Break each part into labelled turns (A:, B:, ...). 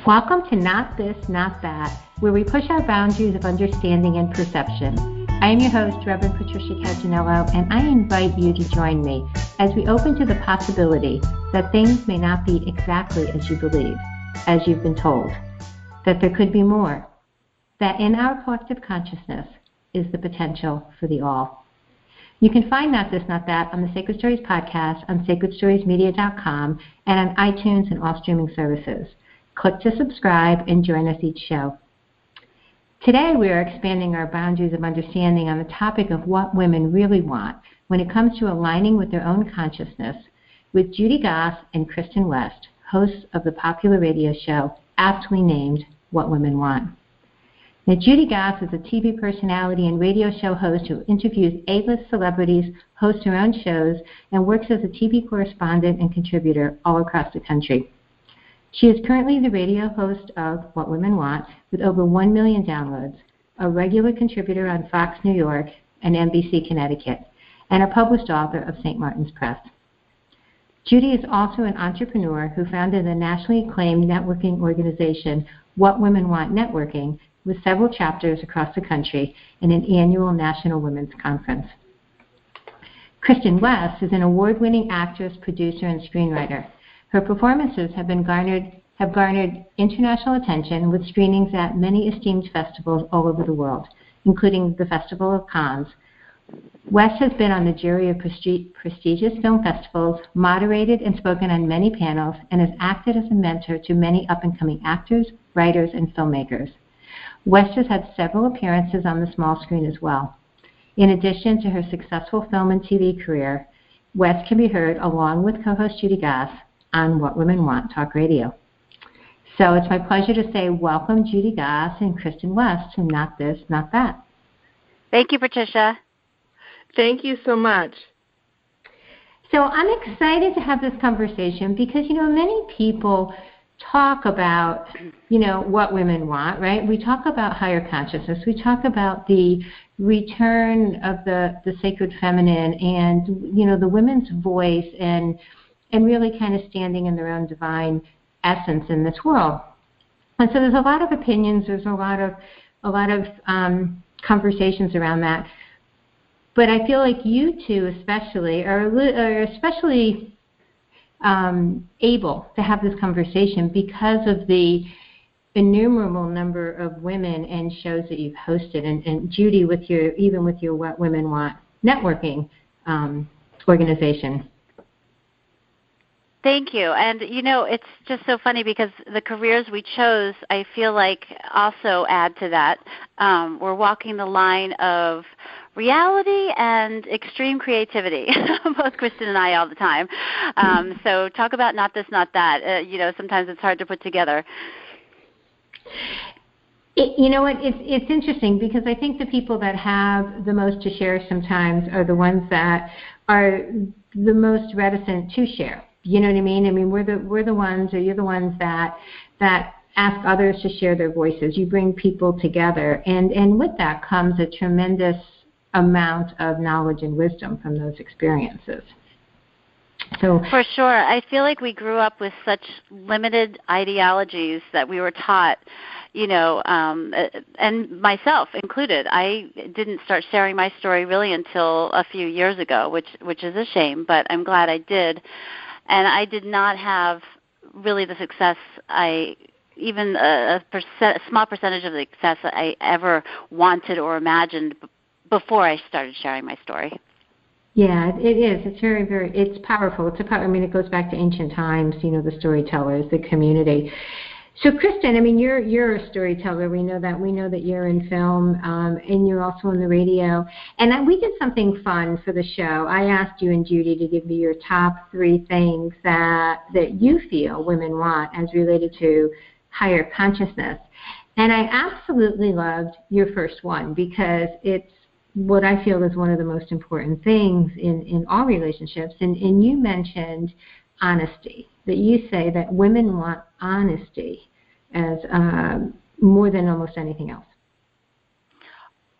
A: Welcome to Not This, Not That, where we push our boundaries of understanding and perception. I am your host, Rev Patricia, and I invite you to join me as we open to the possibility that things may not be exactly as you believe, as you've been told, that there could be more, that in our collective consciousness is the potential for the all. You can find Not This, Not That on the Sacred Stories podcast, on sacredstoriesmedia.com, and on iTunes and all streaming services. Click to subscribe and join us each show. Today we are expanding our boundaries of understanding on the topic of what women really want when it comes to aligning with their own consciousness with Judy Goss and Kristin West, hosts of the popular radio show aptly named What Women Want. Now, Judy Goss is a TV personality and radio show host who interviews A-list celebrities, hosts her own shows, and works as a TV correspondent and contributor all across the country. She is currently the radio host of What Women Want with over 1 million downloads, a regular contributor on Fox New York and NBC Connecticut, and a published author of St. Martin's Press. Judy is also an entrepreneur who founded the nationally acclaimed networking organization What Women Want Networking, with several chapters across the country and an annual National Women's Conference. Kristin West is an award-winning actress, producer, and screenwriter. Her performances have garnered international attention with screenings at many esteemed festivals all over the world, including the Festival of Cannes. West has been on the jury of prestigious film festivals, moderated and spoken on many panels, and has acted as a mentor to many up-and-coming actors, writers, and filmmakers. West has had several appearances on the small screen as well. In addition to her successful film and TV career, West can be heard along with co-host Judy Goss on What Women Want Talk Radio. So it's my pleasure to say welcome Judy Goss and Kristin West to Not This, Not That.
B: Thank you, Patricia.
C: Thank you so much.
A: So I'm excited to have this conversation because, many people talk about, what women want, right? We talk about higher consciousness. We talk about the return of the sacred feminine and, the women's voice and really kind of standing in their own divine essence in this world. And so there's a lot of opinions. There's a lot of conversations around that. But I feel like you two especially are especially able to have this conversation because of the innumerable number of women and shows that you've hosted, and Judy with your What Women Want networking organization.
B: Thank you. And, it's just so funny because the careers we chose, I feel like, also add to that. We're walking the line of reality and extreme creativity, both Kristin and I all the time. So talk about not this, not that. Sometimes it's hard to put together.
A: It's interesting because I think the people that have the most to share sometimes are the ones that are the most reticent to share. You know what I mean? I mean, we're the ones, or you're the ones that ask others to share their voices. You bring people together, and with that comes a tremendous amount of knowledge and wisdom from those experiences. So
B: for sure, I feel like we grew up with such limited ideologies that we were taught. And myself included. I didn't start sharing my story really until a few years ago, which is a shame, but I'm glad I did. And I did not have really the success even a small percentage of the success I ever wanted or imagined before I started sharing my story.
A: Yeah, it is. It's very, very, it's powerful. It goes back to ancient times, the storytellers, the community. So, Kristin, you're a storyteller. We know that you're in film, and you're also on the radio. And we did something fun for the show. I asked you and Judy to give me your top 3 things that you feel women want as related to higher consciousness. And I absolutely loved your first one because it's what I feel is one of the most important things in all relationships. And you mentioned honesty, that you say that women want honesty as more than almost anything else.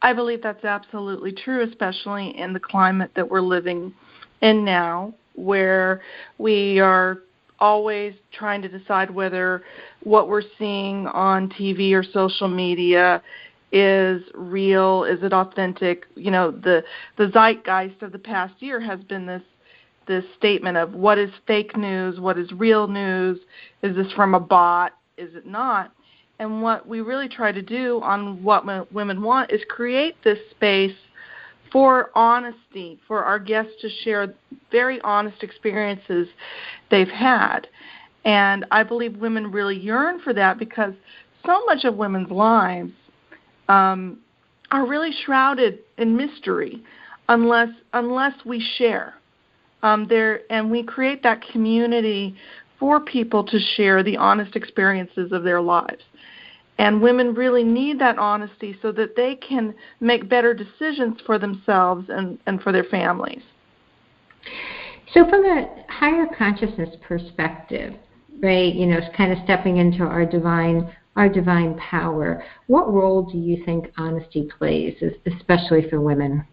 C: I believe that's absolutely true, especially in the climate that we're living in now, where we are always trying to decide whether what we're seeing on TV or social media is real, is it authentic. The zeitgeist of the past year has been this statement of what is fake news, what is real news, is this from a bot, is it not? And what we really try to do on What Women Want is create this space for honesty, for our guests to share very honest experiences they've had. And I believe women really yearn for that because so much of women's lives are really shrouded in mystery unless we share. And we create that community for people to share the honest experiences of their lives. And women really need that honesty so that they can make better decisions for themselves and for their families.
A: So from a higher consciousness perspective, right, kind of stepping into our divine power, what role do you think honesty plays, especially for women?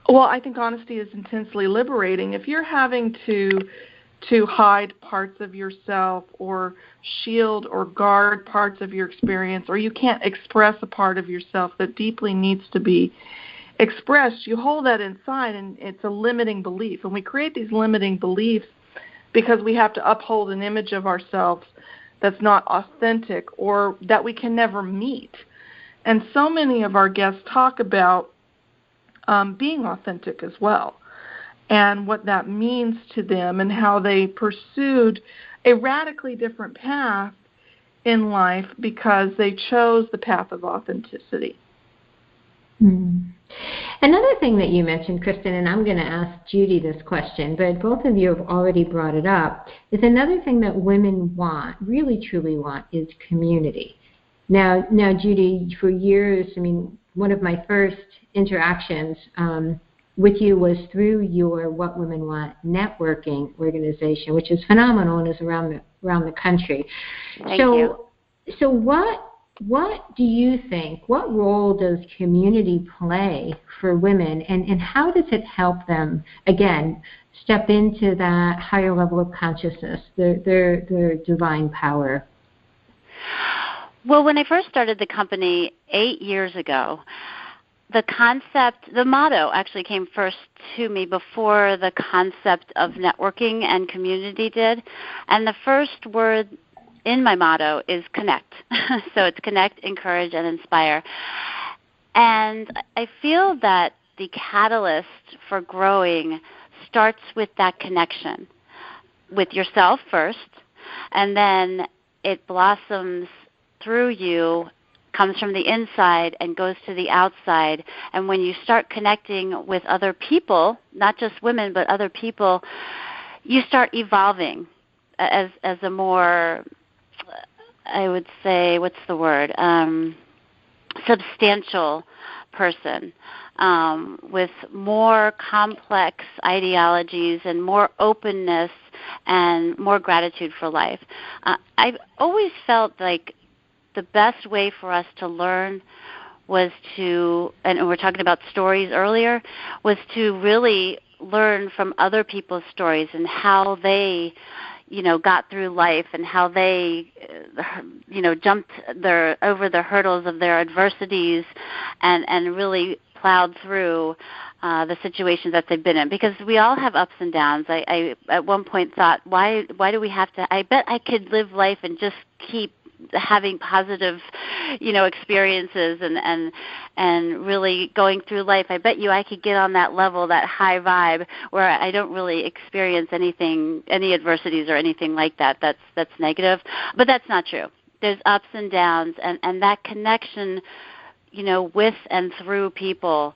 C: Well, I think honesty is intensely liberating. If you're having to hide parts of yourself or shield or guard parts of your experience, or you can't express a part of yourself that deeply needs to be expressed, you hold that inside, and it's a limiting belief. And we create these limiting beliefs because we have to uphold an image of ourselves that's not authentic or that we can never meet. And so many of our guests talk about being authentic as well, and what that means to them and how they pursued a radically different path in life because they chose the path of authenticity.
A: Mm. Another thing that you mentioned, Kristin, and I'm going to ask Judy this question, but both of you have already brought it up, is another thing that women want, really truly want, is community. Now, Judy, for years, one of my first interactions with you was through your What Women Want networking organization, which is phenomenal and is around the country.
B: Thank you.
A: So what do you think, what role does community play for women, and how does it help them, again, step into that higher level of consciousness, their divine power?
B: Well, when I first started the company 8 years ago, the motto actually came first to me before the concept of networking and community did. And the first word in my motto is connect. So it's connect, encourage, and inspire. And I feel that the catalyst for growing starts with that connection with yourself first, and then it blossoms through you, comes from the inside and goes to the outside. And when you start connecting with other people, not just women, but other people, you start evolving as a more, I would say, substantial person with more complex ideologies and more openness and more gratitude for life. I've always felt like the best way for us to learn was to, and we're talking about stories earlier, was to really learn from other people's stories and how they, got through life and how they, jumped over the hurdles of their adversities and really plowed through the situations that they've been in. Because we all have ups and downs. I at one point thought, why do we have to? I bet I could live life and just keep having positive, experiences and really going through life. I bet you I could get on that level, that high vibe, where I don't really experience any adversities or anything like that. That's negative, but that's not true. There's ups and downs, and that connection, with and through people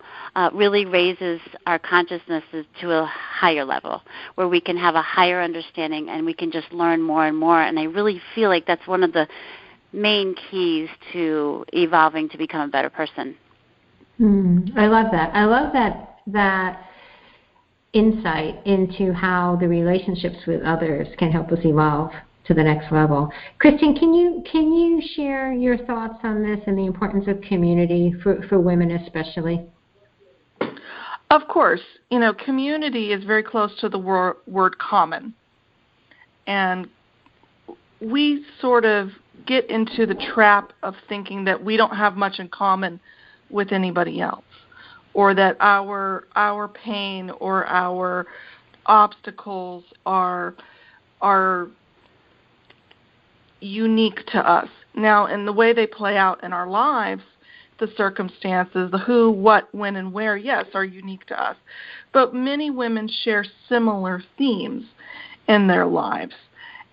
B: really raises our consciousnesses to a higher level where we can have a higher understanding and we can just learn more and more. And I really feel like that's one of the main keys to evolving to become a better person.
A: I love that. I love that insight into how the relationships with others can help us evolve to the next level. Kristin, can you share your thoughts on this and the importance of community for women especially?
C: Of course, community is very close to the word common. And we sort of get into the trap of thinking that we don't have much in common with anybody else, or that our pain or our obstacles are unique to us. Now, in the way they play out in our lives, the circumstances, the who, what, when, and where, yes, are unique to us. But many women share similar themes in their lives.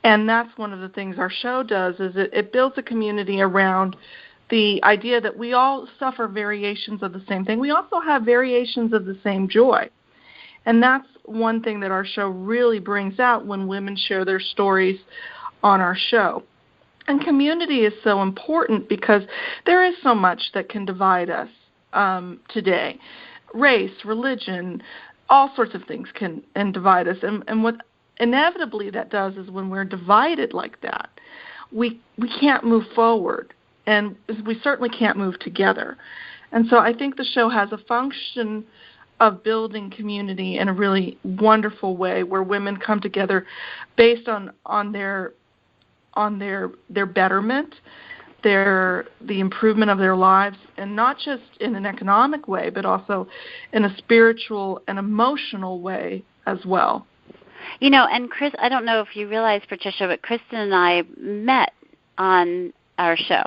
C: And that's one of the things our show does, is it builds a community around the idea that we all suffer variations of the same thing. We also have variations of the same joy. And that's one thing that our show really brings out when women share their stories on our show. And community is so important because there is so much that can divide us today. Race, religion, all sorts of things can divide us. And what inevitably that does is when we're divided like that, we can't move forward. And we certainly can't move together. And so I think the show has a function of building community in a really wonderful way, where women come together based on their betterment, the improvement of their lives, and not just in an economic way, but also in a spiritual and emotional way as well.
B: And Chris, I don't know if you realize, Patricia, but Kristin and I met on our show.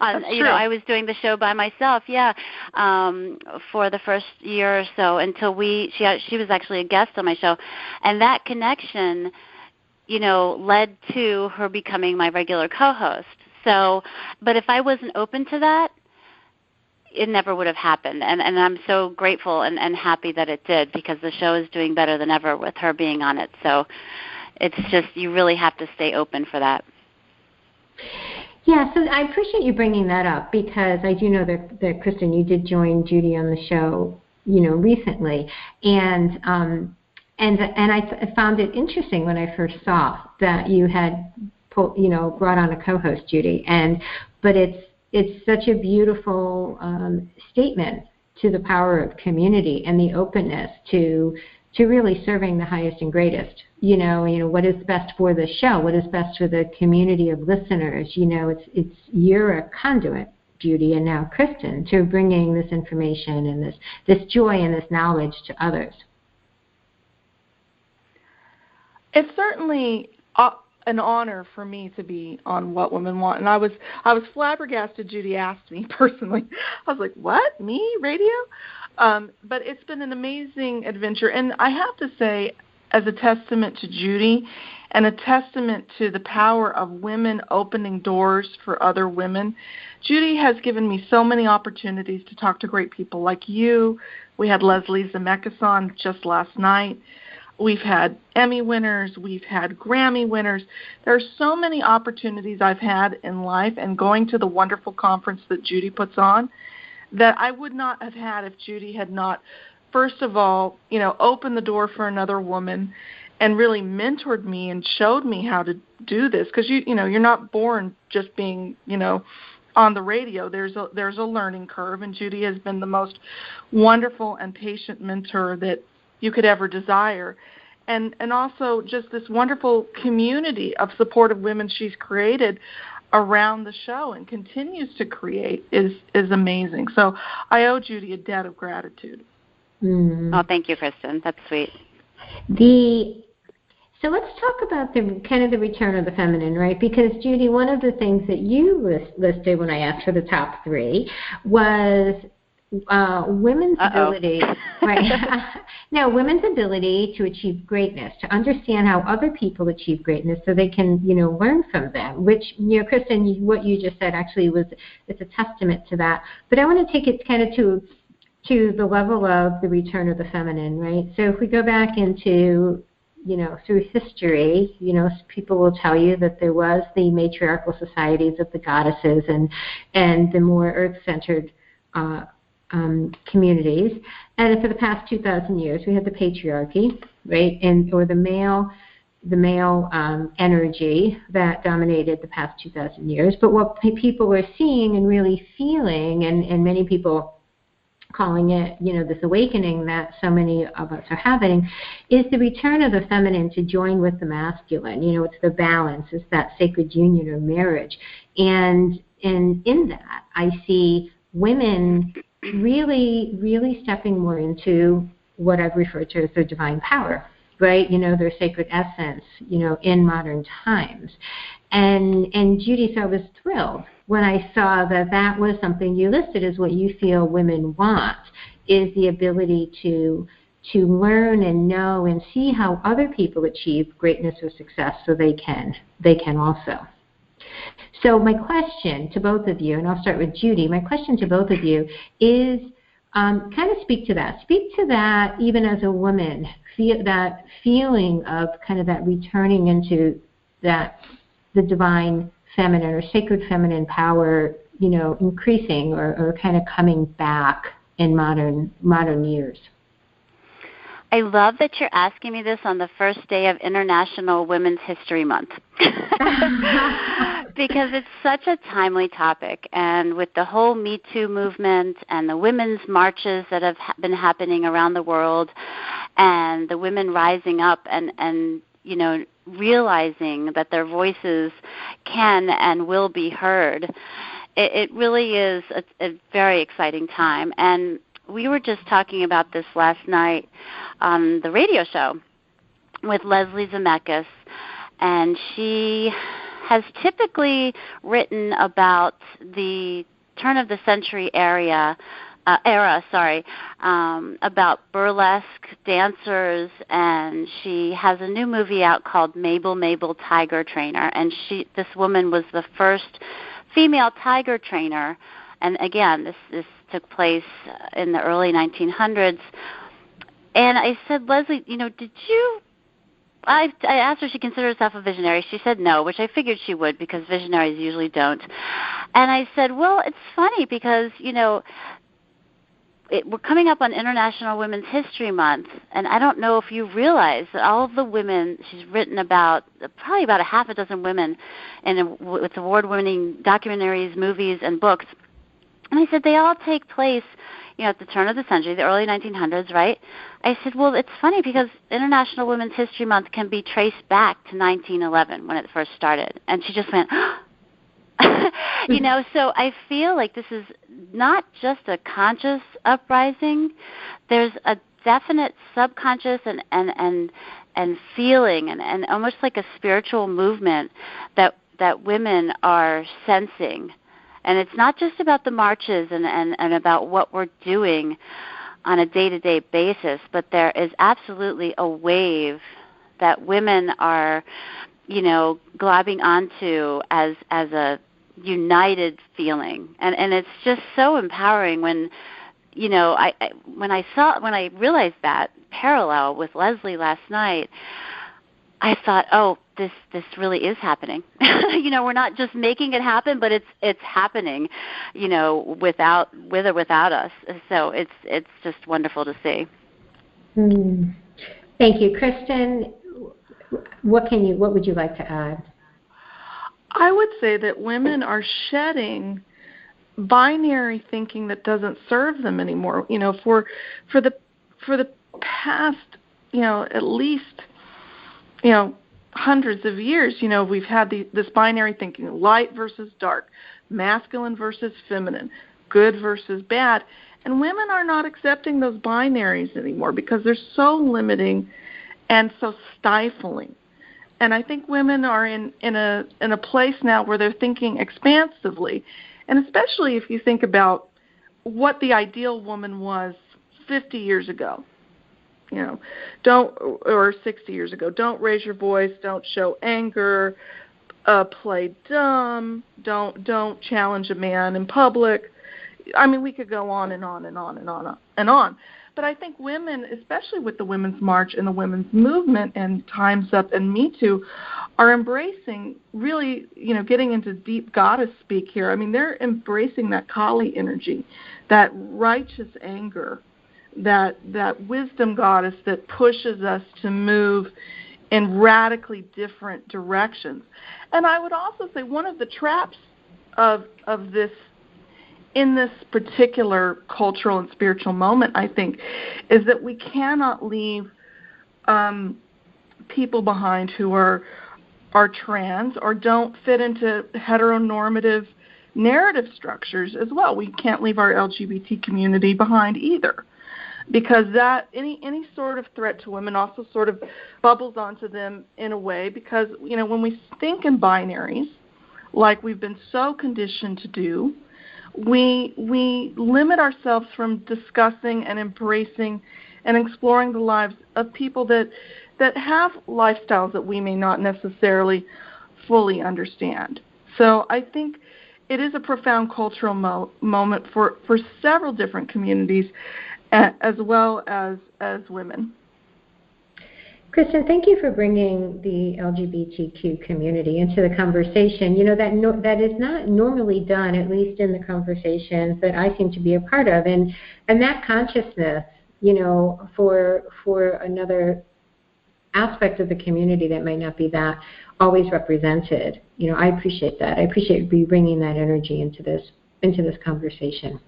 B: I was doing the show by myself, for the first year or so until she was actually a guest on my show, and that connection, led to her becoming my regular co-host. So, but if I wasn't open to that, it never would have happened. And I'm so grateful and happy that it did, because the show is doing better than ever with her being on it. So it's just, you really have to stay open for that.
A: Yeah, so I appreciate you bringing that up, because I do know that Kristin, you did join Judy on the show, recently, and I found it interesting when I first saw that you had brought on a co-host, Judy, but it's such a beautiful statement to the power of community and the openness to really serving the highest and greatest. What is best for the show, what is best for the community of listeners. You're a conduit, Judy, and now Kristin, to bringing this information and this joy and this knowledge to others.
C: It's certainly an honor for me to be on What Women Want, and I was flabbergasted. Judy asked me personally. I was like, "What? Me? Radio?" But it's been an amazing adventure, and I have to say, as a testament to Judy and a testament to the power of women opening doors for other women, Judy has given me so many opportunities to talk to great people like you. We had Leslie Zemeckis on just last night. We've had Emmy winners. We've had Grammy winners. There are so many opportunities I've had in life, and going to the wonderful conference that Judy puts on, that I would not have had if Judy had not, first of all, opened the door for another woman and really mentored me and showed me how to do this. Because you're not born just being, on the radio. There's a learning curve, and Judy has been the most wonderful and patient mentor that you could ever desire. And also just this wonderful community of supportive women she's created around the show and continues to create is amazing. So I owe Judy a debt of gratitude.
A: Mm.
B: Oh, thank you, Kristin. That's sweet.
A: So let's talk about the return of the feminine, right? Because, Judy, one of the things that you listed when I asked for the top 3 was women's ability, right? No, women's ability to achieve greatness, to understand how other people achieve greatness, so they can, learn from them. Which, Kristin, what you just said actually it's a testament to that. But I want to take it kind of to the level of the return of the feminine, right? So if we go back into, through history, people will tell you that there was the matriarchal societies of the goddesses and the more earth-centered communities, and for the past 2,000 years we had the patriarchy, right, or the male energy that dominated the past 2,000 years. But what people were seeing and really feeling, and many people calling it, this awakening that so many of us are having, is the return of the feminine to join with the masculine. It's the balance, it's that sacred union or marriage. And in that, I see women really, really stepping more into what I've referred to as their divine power, right? Their sacred essence, in modern times. And Judy, so I was thrilled when I saw that was something you listed as what you feel women want, is the ability to learn and know and see how other people achieve greatness or success so they can also. So my question to both of you, and I'll start with Judy, my question to both of you is kind of speak to that. Speak to that even as a woman, that feeling of kind of that returning into the divine feminine or sacred feminine power, increasing or kind of coming back in modern years.
B: I love that you're asking me this on the first day of International Women's History Month. Because it's such a timely topic. And with the whole Me Too movement and the women's marches that have been happening around the world, and the women rising up and realizing that their voices can and will be heard, it really is a very exciting time. And we were just talking about this last night on the radio show with Leslie Zemeckis, and she has typically written about the turn of the century era, about burlesque dancers, and she has a new movie out called Mabel Tiger Trainer, and this woman was the first female tiger trainer, and again, this took place in the early 1900s. And I said, Leslie, did you? I asked her if she considered herself a visionary. She said no, which I figured she would because visionaries usually don't. And I said, well, it's funny because, we're coming up on International Women's History Month, and I don't know if you realize that all of the women she's written about, probably about a half a dozen women, with award-winning documentaries, movies, and books. And I said, they all take place, at the turn of the century, the early 1900s, right? I said, well, it's funny because International Women's History Month can be traced back to 1911 when it first started. And she just went, so I feel like this is not just a conscious uprising. There's a definite subconscious and feeling and almost like a spiritual movement that women are sensing. And it's not just about the marches and about what we're doing on a day-to-day basis, but there is absolutely a wave that women are, globbing onto as a united feeling. And it's just so empowering when, when I realized that parallel with Leslie last night, I thought, oh, this really is happening. We're not just making it happen, but it's happening, with or without us. So it's just wonderful to see.
A: Thank you, Kristin. What would you like to add?
C: I would say that women are shedding binary thinking that doesn't serve them anymore. For the past, at least, hundreds of years, we've had this binary thinking, light versus dark, masculine versus feminine, good versus bad. And women are not accepting those binaries anymore because they're so limiting and so stifling. And I think women are in a place now where they're thinking expansively. And especially if you think about what the ideal woman was 50 years ago. Or 60 years ago, don't raise your voice, don't show anger, play dumb, don't challenge a man in public. I mean, we could go on and on and on and on and on. But I think women, especially with the Women's March and the women's movement and Time's Up and Me Too, are embracing really, getting into deep goddess speak here. I mean, they're embracing that Kali energy, that righteous anger, that wisdom goddess that pushes us to move in radically different directions. And I would also say one of the traps of this in this particular cultural and spiritual moment, I think, is that we cannot leave people behind who are trans or don't fit into heteronormative narrative structures as well. We can't leave our LGBT community behind either, because that any sort of threat to women also sort of bubbles onto them in a way, because, you know, when we think in binaries, like we've been so conditioned to do, we limit ourselves from discussing and embracing and exploring the lives of people that have lifestyles that we may not necessarily fully understand. So I think it is a profound cultural moment for several different communities, as well as women.
A: Kristin, thank you for bringing the LGBTQ community into the conversation. You know, that is not normally done, at least in the conversations that I seem to be a part of. And that consciousness, you know, for another aspect of the community that might not be that always represented. You know, I appreciate that. I appreciate you bringing that energy into this conversation.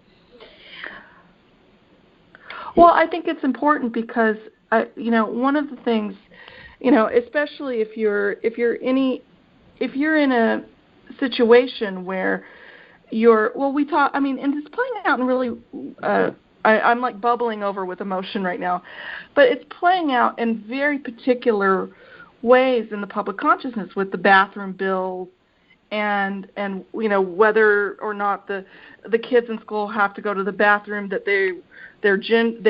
C: Well, I think it's important because, you know, one of the things, you know, especially if you're in a situation where and it's playing out in really, I'm like bubbling over with emotion right now, but it's playing out in very particular ways in the public consciousness with the bathroom bills and you know, whether or not the kids in school have to go to the bathroom that they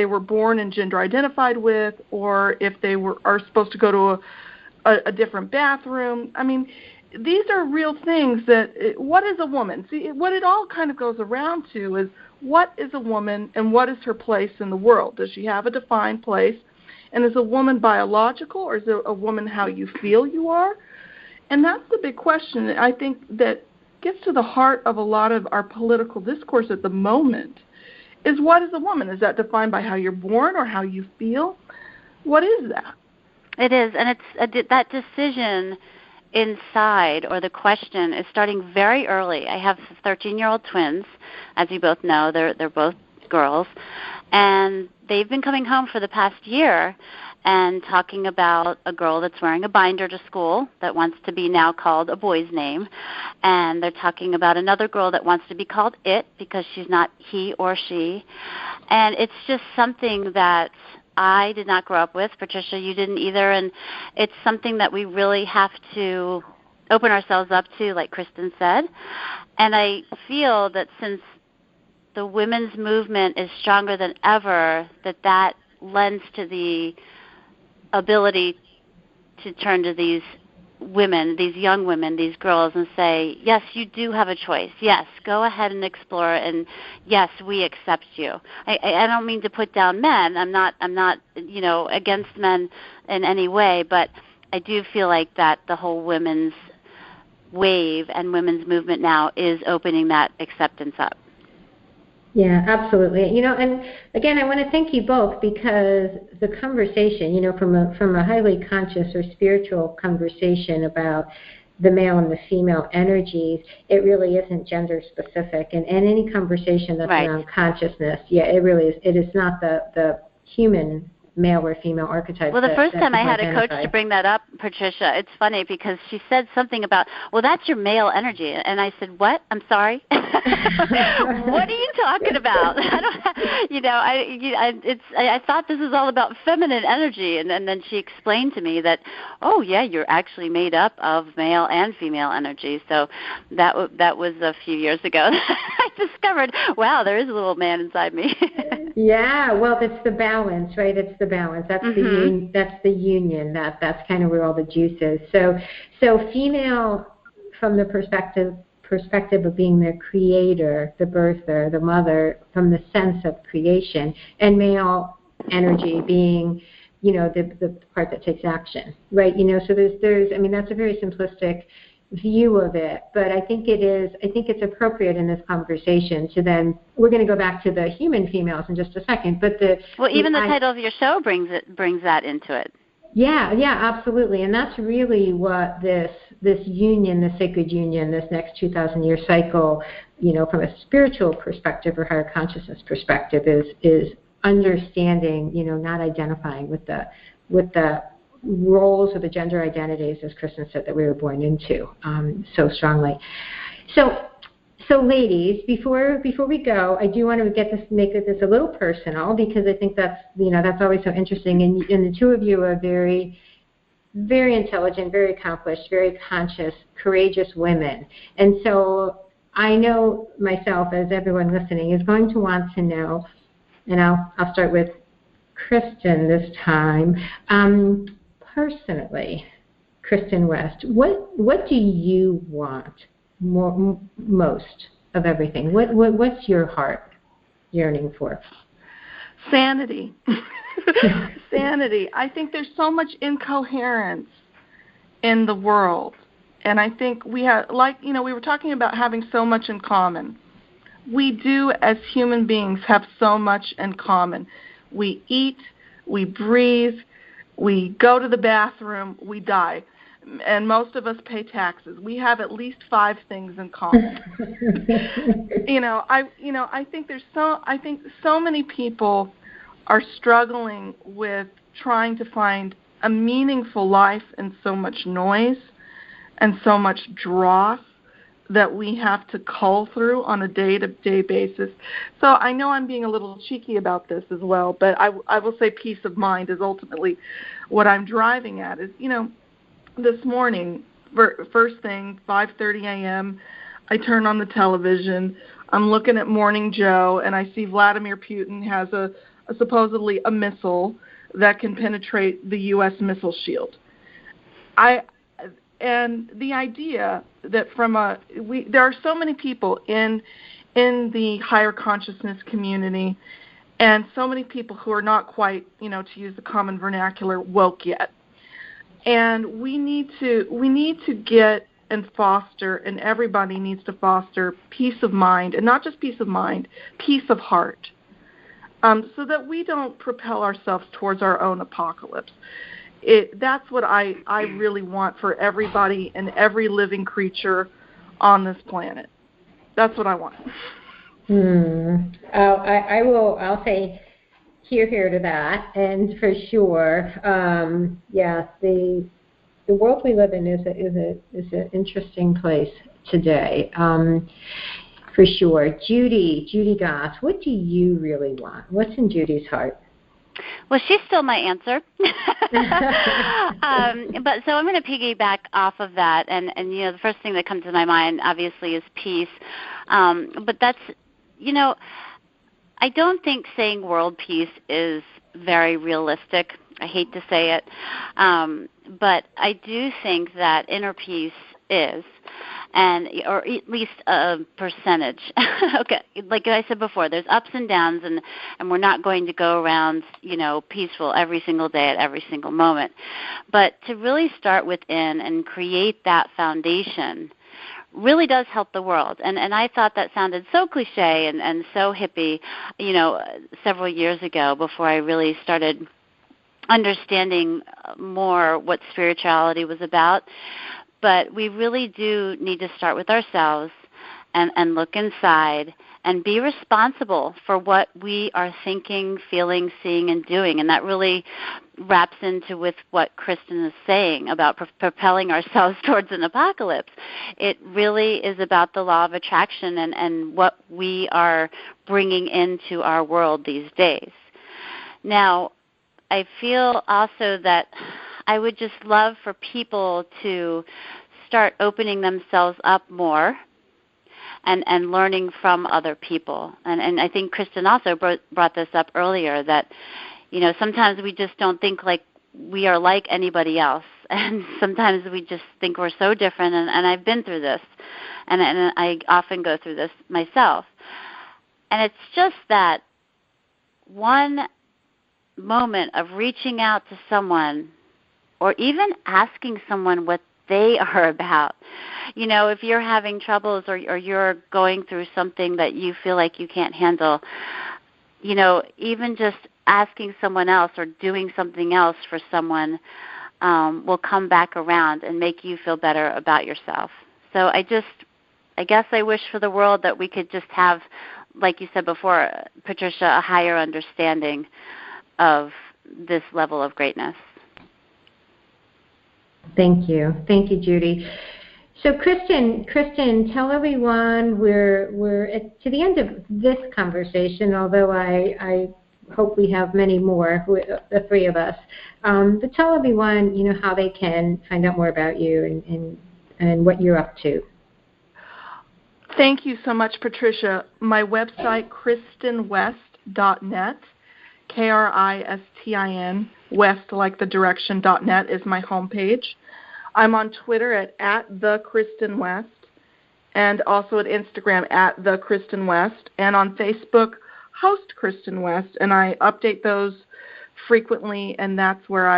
C: were born and gender identified with, or if they are supposed to go to a different bathroom. I mean, these are real things what is a woman? See, what it all kind of goes around to is, what is a woman and what is her place in the world? Does she have a defined place? And is a woman biological, or is a woman how you feel you are? And that's the big question, I think, that gets to the heart of a lot of our political discourse at the moment, is what is a woman? Is that defined by how you're born or how you feel? What is that?
B: It is, and it's that decision inside, or the question, is starting very early. I have 13-year-old twins, as you both know. They're both girls, and they've been coming home for the past year and talking about a girl that's wearing a binder to school that wants to be now called a boy's name, and they're talking about another girl that wants to be called it because she's not he or she. And it's just something that I did not grow up with. Patricia, you didn't either, and it's something that we really have to open ourselves up to, like Kristin said. And I feel that since the women's movement is stronger than ever, that lends to the ability to turn to these women, these young women, these girls, and say, yes, you do have a choice. Yes, go ahead and explore, and yes, we accept you. I don't mean to put down men. I'm not you know, against men in any way, but I do feel like that the whole women's wave and women's movement now is opening that acceptance up.
A: Yeah, absolutely. You know, and again, I want to thank you both, because the conversation, you know, from a highly conscious or spiritual conversation about the male and the female energies, it really isn't gender specific. And any conversation that's
B: right
A: around consciousness, yeah, it really is. It is not the human male or female archetype.
B: Well, the first time I had a coach to bring that up, Patricia, it's funny because she said something about, well, that's your male energy. And I said, what? I'm sorry? What are you talking about? I thought this was all about feminine energy. And then she explained to me that, oh, yeah, you're actually made up of male and female energy. So that was a few years ago. I discovered, wow, there is a little man inside me.
A: Yeah, well, it's the balance, right? It's the balance. That's that's the union. That's kind of where all the juice is. So female, from the perspective of being the creator, the birther, the mother, from the sense of creation, and male energy being, you know, the part that takes action, right? You know, so there's I mean, that's a very simplistic view of it, but I think it's appropriate in this conversation to then, we're going to go back to the human females in just a second, but even
B: the title of your show brings that into it.
A: Yeah, absolutely. And that's really what this union, this sacred union, this next 2,000-year cycle, from a spiritual perspective or higher consciousness perspective is understanding, not identifying with the roles or the gender identities, as Kristin said, that we were born into so strongly. So ladies, before we go, I do want to make this a little personal, because I think that's always so interesting. And the two of you are very, very intelligent, very accomplished, very conscious, courageous women. And so I know myself, as everyone listening, is going to want to know, and I'll start with Kristin this time. Personally, Kristin West, what do you want most of everything? What's your heart yearning for?
C: Sanity. Sanity. I think there's so much incoherence in the world, and I think we have, we were talking about having so much in common. We do, as human beings, have so much in common. We eat, we breathe, we go to the bathroom, we die. And most of us pay taxes. We have at least 5 things in common. I think so many people are struggling with trying to find a meaningful life in so much noise and so much dross that we have to cull through on a day-to-day basis. So I know I'm being a little cheeky about this as well, but I will say peace of mind is ultimately what I'm driving at. Is, this morning, first thing, 5:30 a.m., I turn on the television. I'm looking at Morning Joe, and I see Vladimir Putin has supposedly a missile that can penetrate the U.S. missile shield. And the idea that there are so many people in the higher consciousness community, and so many people who are not quite, to use the common vernacular, woke yet. And we need to get and foster, and everybody needs to foster peace of mind, and not just peace of mind, peace of heart, so that we don't propel ourselves towards our own apocalypse. That's what I really want for everybody and every living creature on this planet. That's what I want.
A: I'll say hear to that, and for sure, the world we live in is an interesting place today, for sure. Judy Goss, what do you really want? What's in Judy's heart?
B: Well, she's still my answer. But so I'm going to piggyback off of that, and the first thing that comes to my mind obviously is peace. But that's, I don't think saying world peace is very realistic. I hate to say it. But I do think that inner peace is, or at least a percentage. Okay, like I said before, there's ups and downs, and we're not going to go around, peaceful every single day at every single moment. But to really start within and create that foundation really does help the world. And I thought that sounded so cliche and so hippie, several years ago before I really started understanding more what spirituality was about. But we really do need to start with ourselves and look inside and be responsible for what we are thinking, feeling, seeing, and doing. And that really wraps into with what Kristin is saying about propelling ourselves towards an apocalypse. It really is about the law of attraction and what we are bringing into our world these days. Now, I feel also that I would just love for people to start opening themselves up more and learning from other people. And I think Kristin also brought this up earlier, that, sometimes we just don't think like we are like anybody else. And sometimes we just think we're so different. And I've been through this. And I often go through this myself. And it's just that one moment of reaching out to someone, or even asking someone what they are about. If you're having troubles or you're going through something that you feel like you can't handle, even just asking someone else or doing something else for someone will come back around and make you feel better about yourself. So I guess I wish for the world that we could just have, like you said before, Patricia, a higher understanding of this level of greatness.
A: Thank you. Thank you, Judy. So, Kristin, tell everyone we're to the end of this conversation, although I hope we have many more, the three of us. But tell everyone, how they can find out more about you and what you're up to.
C: Thank you so much, Patricia. My website, KristinWest.net, Kristin, West like the direction.net is my homepage. I'm on Twitter at the Kristin West, and also at Instagram at the Kristin West, and on Facebook, host Kristin West, and I update those frequently, and that's where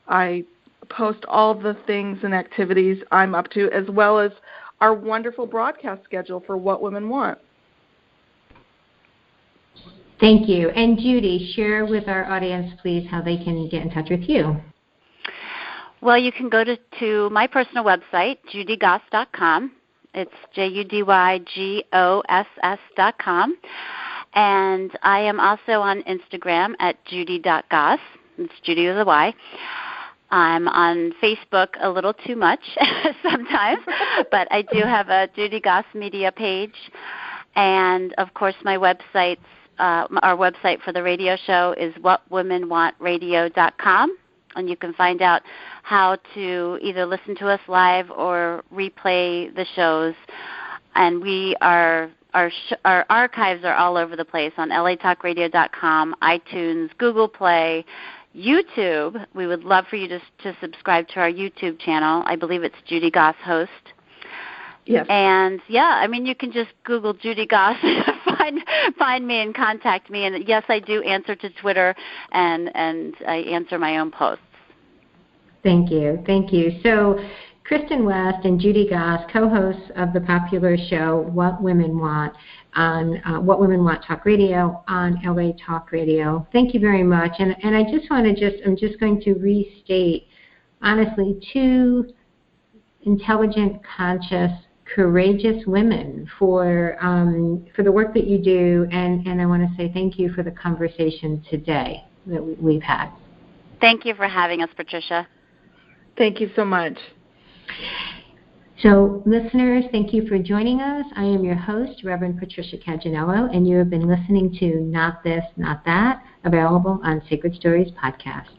C: I post all the things and activities I'm up to, as well as our wonderful broadcast schedule for What Women Want.
A: Thank you. And Judy, share with our audience, please, how they can get in touch with you.
B: Well, you can go to my personal website, judygoss.com. It's JUDYGOSS.com. And I am also on Instagram at judy.goss. It's Judy with a Y. I'm on Facebook a little too much sometimes, but I do have a Judy Goss media page. And, of course, my websites, our website for the radio show is whatwomenwantradio.com. And you can find out how to either listen to us live or replay the shows. And our archives are all over the place on latalkradio.com, iTunes, Google Play, YouTube. We would love for you to subscribe to our YouTube channel. I believe it's Judy Goss Host.
C: Yes.
B: And, you can just Google Judy Goss, find me and contact me. And, yes, I do answer to Twitter, and I answer my own posts.
A: Thank you. Thank you. So Kristin West and Judy Goss, co-hosts of the popular show What Women Want on What Women Want Talk Radio on LA Talk Radio. Thank you very much. And I just want to I'm just going to restate, honestly, two intelligent, conscious, courageous women for the work that you do, and I want to say thank you for the conversation today that we've had.
B: Thank you for having us, Patricia.
C: Thank you so much.
A: So, listeners, thank you for joining us. I am your host, Rev Patricia Caginello, and you have been listening to Not This, Not That, available on Sacred Stories Podcast.